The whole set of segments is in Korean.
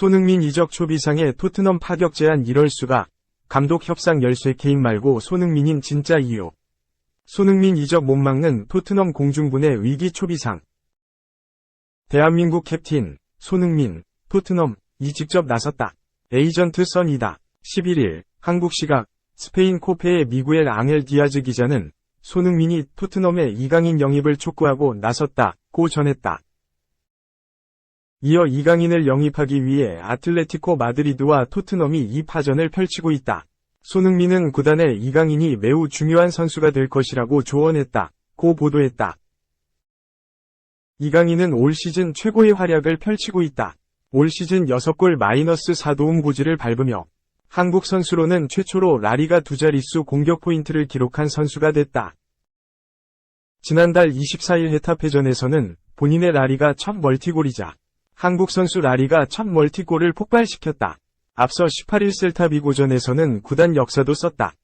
손흥민 이적 초비상의 토트넘 파격 제안 이럴 수가. 감독 협상 열쇠 케인 말고 손흥민인 진짜 이유. 손흥민 이적 못 막는 토트넘 공중분해 위기 초비상. 대한민국 캡틴 손흥민, 토트넘이 직접 나섰다. 에이전트 선이다. 11일 한국 시각 스페인 코페의 미구엘 앙헬 디아즈 기자는 손흥민이 토트넘의 이강인 영입을 촉구하고 나섰다고 전했다. 이어 이강인을 영입하기 위해 아틀레티코 마드리드와 토트넘이 이 파전을 펼치고 있다. 손흥민은 구단에 이강인이 매우 중요한 선수가 될 것이라고 조언했다고 보도했다. 이강인은 올 시즌 최고의 활약을 펼치고 있다. 올 시즌 6골 -4도움 고지를 밟으며 한국 선수로는 최초로 라리가 두 자릿수 공격 포인트를 기록한 선수가 됐다. 지난달 24일 헤타페전에서는 본인의 라리가 첫 멀티골이자 한국 선수 라리가 첫 멀티골을 폭발시켰다. 앞서 18일 셀타비고전에서는 구단 역사도 썼다.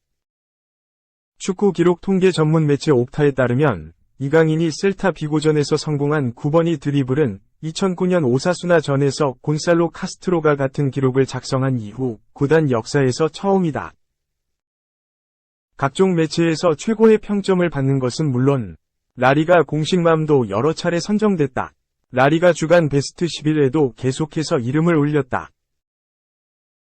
축구 기록 통계 전문 매체 옵타에 따르면 이강인이 셀타비고전에서 성공한 9번이 드리블은 2009년 오사수나전에서 곤살로 카스트로가 같은 기록을 작성한 이후 구단 역사에서 처음이다. 각종 매체에서 최고의 평점을 받는 것은 물론 라리가 공식맘도 여러 차례 선정됐다. 라리가 주간 베스트 11에도 계속해서 이름을 올렸다.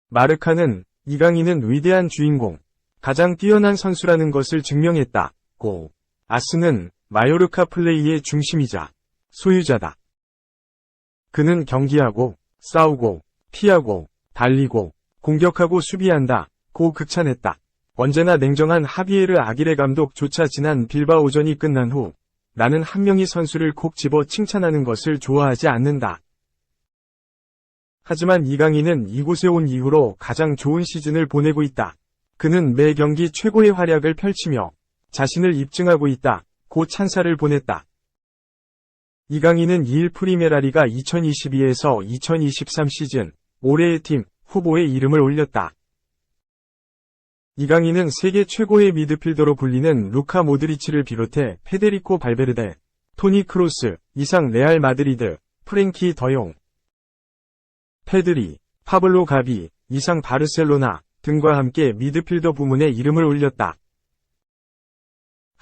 마르카는 이강인은 위대한 주인공, 가장 뛰어난 선수라는 것을 증명했다고. 아스는 마요르카 플레이의 중심이자 소유자다. 그는 경기하고 싸우고 피하고 달리고 공격하고 수비한다고 극찬했다. 언제나 냉정한 하비에르 아기레 감독조차 지난 빌바오전이 끝난 후 나는 한 명의 선수를 콕 집어 칭찬하는 것을 좋아하지 않는다. 하지만 이강인은 이곳에 온 이후로 가장 좋은 시즌을 보내고 있다. 그는 매 경기 최고의 활약을 펼치며 자신을 입증하고 있다고 찬사를 보냈다. 이강인은 2일 프리메라리가 2022에서 2023 시즌 올해의 팀 후보에 이름을 올렸다. 이강인은 세계 최고의 미드필더로 불리는 루카 모드리치를 비롯해 페데리코 발베르데, 토니 크로스, 이상 레알 마드리드, 프랭키 더용, 페드리, 파블로 가비, 이상 바르셀로나 등과 함께 미드필더 부문에 이름을 올렸다.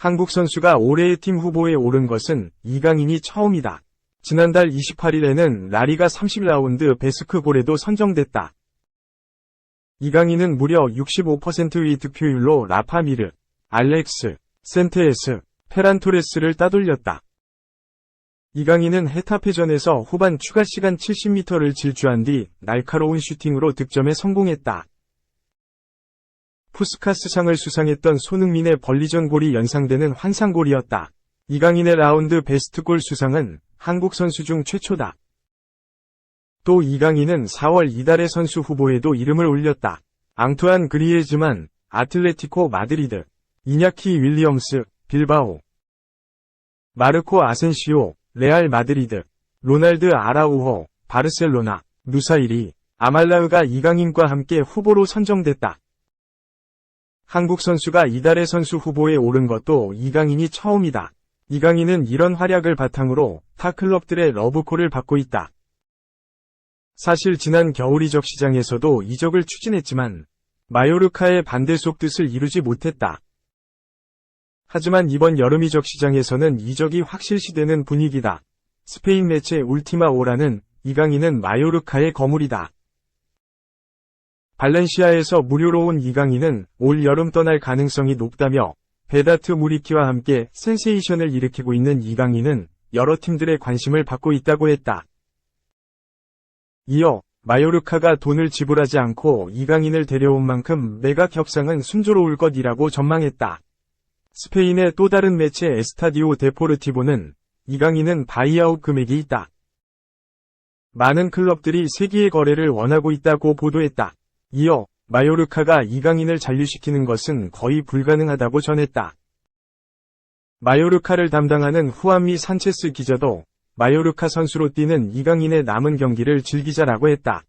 한국 선수가 올해의 팀 후보에 오른 것은 이강인이 처음이다. 지난달 28일에는 라리가 30라운드 베스크 골에도 선정됐다. 이강인은 무려 65%의 득표율로 라파미르, 알렉스, 센테에스, 페란토레스를 따돌렸다. 이강인은 헤타페전에서 후반 추가 시간 70m를 질주한 뒤 날카로운 슈팅으로 득점에 성공했다. 푸스카스상을 수상했던 손흥민의 벌리전 골이 연상되는 환상골이었다. 이강인의 라운드 베스트골 수상은 한국 선수 중 최초다. 또 이강인은 4월 이달의 선수 후보에도 이름을 올렸다. 앙투안 그리에즈만, 아틀레티코 마드리드, 이냐키 윌리엄스, 빌바오, 마르코 아센시오, 레알 마드리드, 로날드 아라우호, 바르셀로나, 누사이리, 아말라흐가 이강인과 함께 후보로 선정됐다. 한국 선수가 이달의 선수 후보에 오른 것도 이강인이 처음이다. 이강인은 이런 활약을 바탕으로 타 클럽들의 러브콜을 받고 있다. 사실 지난 겨울 이적 시장에서도 이적을 추진했지만 마요르카의 반대속 뜻을 이루지 못했다. 하지만 이번 여름 이적 시장에서는 이적이 확실시되는 분위기다. 스페인 매체 울티마 오라는 이강인은 마요르카의 거물이다. 발렌시아에서 무료로 온 이강인은 올 여름 떠날 가능성이 높다며 베다트 무리키와 함께 센세이션을 일으키고 있는 이강인은 여러 팀들의 관심을 받고 있다고 했다. 이어 마요르카가 돈을 지불하지 않고 이강인을 데려온 만큼 매각 협상은 순조로울 것이라고 전망했다. 스페인의 또 다른 매체 에스타디오 데포르티보는 이강인은 바이아웃 금액이 있다. 많은 클럽들이 세기의 거래를 원하고 있다고 보도했다. 이어 마요르카가 이강인을 잔류시키는 것은 거의 불가능하다고 전했다. 마요르카를 담당하는 후안미 산체스 기자도 마요르카 선수로 뛰는 이강인의 남은 경기를 즐기자라고 했다.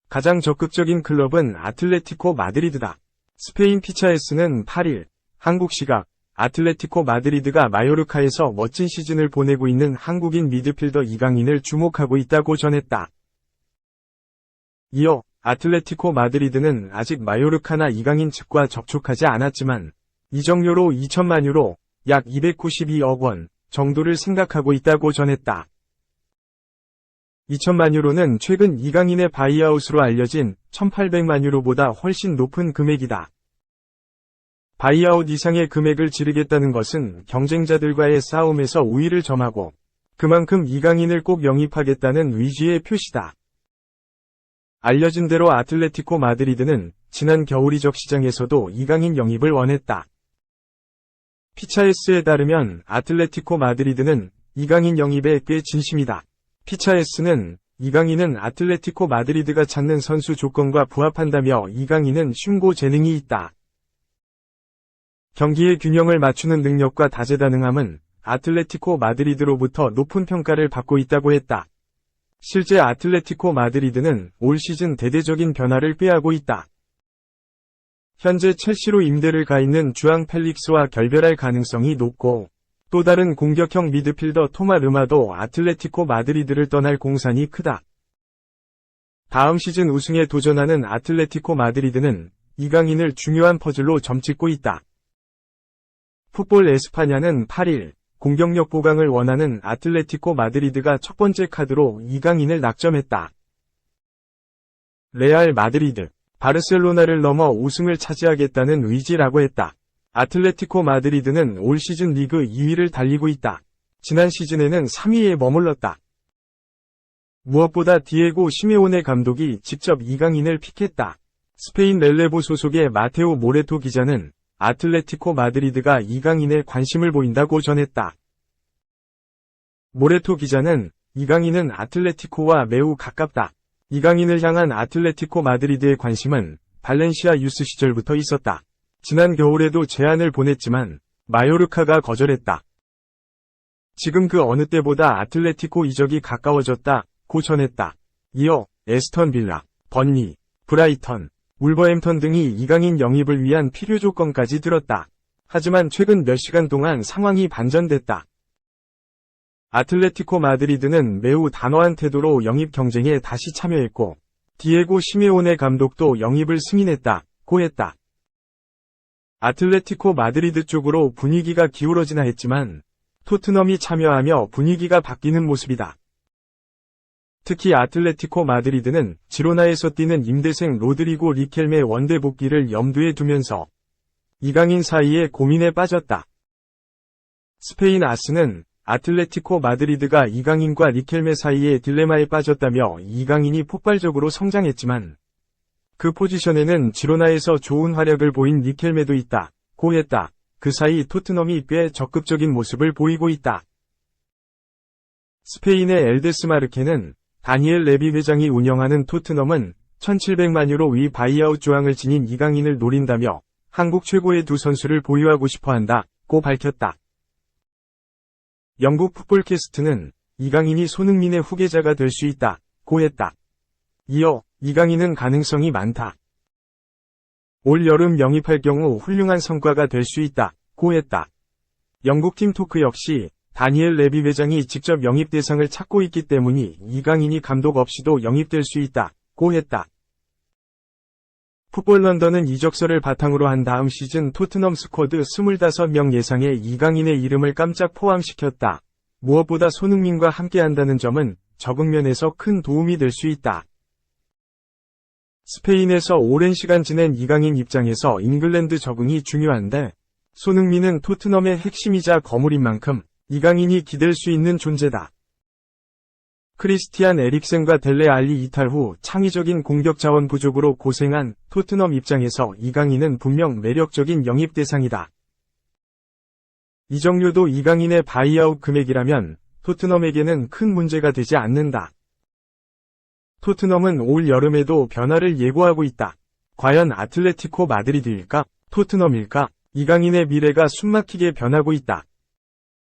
가장 적극적인 클럽은 아틀레티코 마드리드다. 스페인 피차에스는 8일 한국 시각 아틀레티코 마드리드가 마요르카에서 멋진 시즌을 보내고 있는 한국인 미드필더 이강인을 주목하고 있다고 전했다. 이어 아틀레티코 마드리드는 아직 마요르카나 이강인 측과 접촉하지 않았지만 이적료로 2천만 유로, 약 292억 원 정도를 생각하고 있다고 전했다. 2천만 유로는 최근 이강인의 바이아웃으로 알려진 1,800만 유로보다 훨씬 높은 금액이다. 바이아웃 이상의 금액을 지르겠다는 것은 경쟁자들과의 싸움에서 우위를 점하고 그만큼 이강인을 꼭 영입하겠다는 의지의 표시다. 알려진 대로 아틀레티코 마드리드는 지난 겨울 이적 시장에서도 이강인 영입을 원했다. 피차에스에 따르면 아틀레티코 마드리드는 이강인 영입에 꽤 진심이다. 피차에스는 이강인은 아틀레티코 마드리드가 찾는 선수 조건과 부합한다며 이강인은 슌고 재능이 있다. 경기의 균형을 맞추는 능력과 다재다능함은 아틀레티코 마드리드로부터 높은 평가를 받고 있다고 했다. 실제 아틀레티코 마드리드는 올 시즌 대대적인 변화를 꾀하고 있다. 현재 첼시로 임대를 가 있는 주앙 펠릭스와 결별할 가능성이 높고 또 다른 공격형 미드필더 토마 르마도 아틀레티코 마드리드를 떠날 공산이 크다. 다음 시즌 우승에 도전하는 아틀레티코 마드리드는 이강인을 중요한 퍼즐로 점찍고 있다. 풋볼 에스파냐는 8일 공격력 보강을 원하는 아틀레티코 마드리드가 첫 번째 카드로 이강인을 낙점했다. 레알 마드리드, 바르셀로나를 넘어 우승을 차지하겠다는 의지라고 했다. 아틀레티코 마드리드는 올 시즌 리그 2위를 달리고 있다. 지난 시즌에는 3위에 머물렀다. 무엇보다 디에고 시메오네 감독이 직접 이강인을 픽했다. 스페인 렐레보 소속의 마테오 모레토 기자는 아틀레티코 마드리드가 이강인에 관심을 보인다고 전했다. 모레토 기자는 이강인은 아틀레티코와 매우 가깝다. 이강인을 향한 아틀레티코 마드리드의 관심은 발렌시아 유스 시절부터 있었다. 지난 겨울에도 제안을 보냈지만 마요르카가 거절했다. 지금 그 어느 때보다 아틀레티코 이적이 가까워졌다고 전했다. 이어 에스턴 빌라, 번리, 브라이턴, 울버햄턴 등이 이강인 영입을 위한 필요 조건까지 들었다. 하지만 최근 몇 시간 동안 상황이 반전됐다. 아틀레티코 마드리드는 매우 단호한 태도로 영입 경쟁에 다시 참여했고 디에고 시메오네 감독도 영입을 승인했다고 했다. 아틀레티코 마드리드 쪽으로 분위기가 기울어지나 했지만 토트넘이 참여하며 분위기가 바뀌는 모습이다. 특히 아틀레티코 마드리드는 지로나에서 뛰는 임대생 로드리고 리켈메 원대 복귀를 염두에 두면서 이강인 사이에 고민에 빠졌다. 스페인 아스는 아틀레티코 마드리드가 이강인과 리켈메 사이에 딜레마에 빠졌다며 이강인이 폭발적으로 성장했지만 그 포지션에는 지로나에서 좋은 활약을 보인 리켈메도 있다고 했다. 그 사이 토트넘이 꽤 적극적인 모습을 보이고 있다. 스페인의 엘데스마르케는 다니엘 레비 회장이 운영하는 토트넘은 1,700만 유로 위 바이아웃 조항을 지닌 이강인을 노린다며 한국 최고의 두 선수를 보유하고 싶어한다고 밝혔다. 영국 풋볼캐스트는 이강인이 손흥민의 후계자가 될 수 있다고 했다. 이어 이강인은 가능성이 많다. 올 여름 영입할 경우 훌륭한 성과가 될 수 있다고 했다. 영국팀 토크 역시 다니엘 레비 회장이 직접 영입 대상을 찾고 있기 때문이 이강인이 감독 없이도 영입될 수 있다고 했다. 풋볼 런던은 이적설을 바탕으로 한 다음 시즌 토트넘 스쿼드 25명 예상의 이강인의 이름을 깜짝 포함시켰다. 무엇보다 손흥민과 함께한다는 점은 적응 면에서 큰 도움이 될 수 있다. 스페인에서 오랜 시간 지낸 이강인 입장에서 잉글랜드 적응이 중요한데 손흥민은 토트넘의 핵심이자 거물인 만큼 이강인이 기댈 수 있는 존재다. 크리스티안 에릭센과 델레 알리 이탈 후 창의적인 공격 자원 부족으로 고생한 토트넘 입장에서 이강인은 분명 매력적인 영입 대상이다. 이적료도 이강인의 바이아웃 금액이라면 토트넘에게는 큰 문제가 되지 않는다. 토트넘은 올 여름에도 변화를 예고하고 있다. 과연 아틀레티코 마드리드일까? 토트넘일까? 이강인의 미래가 숨막히게 변하고 있다.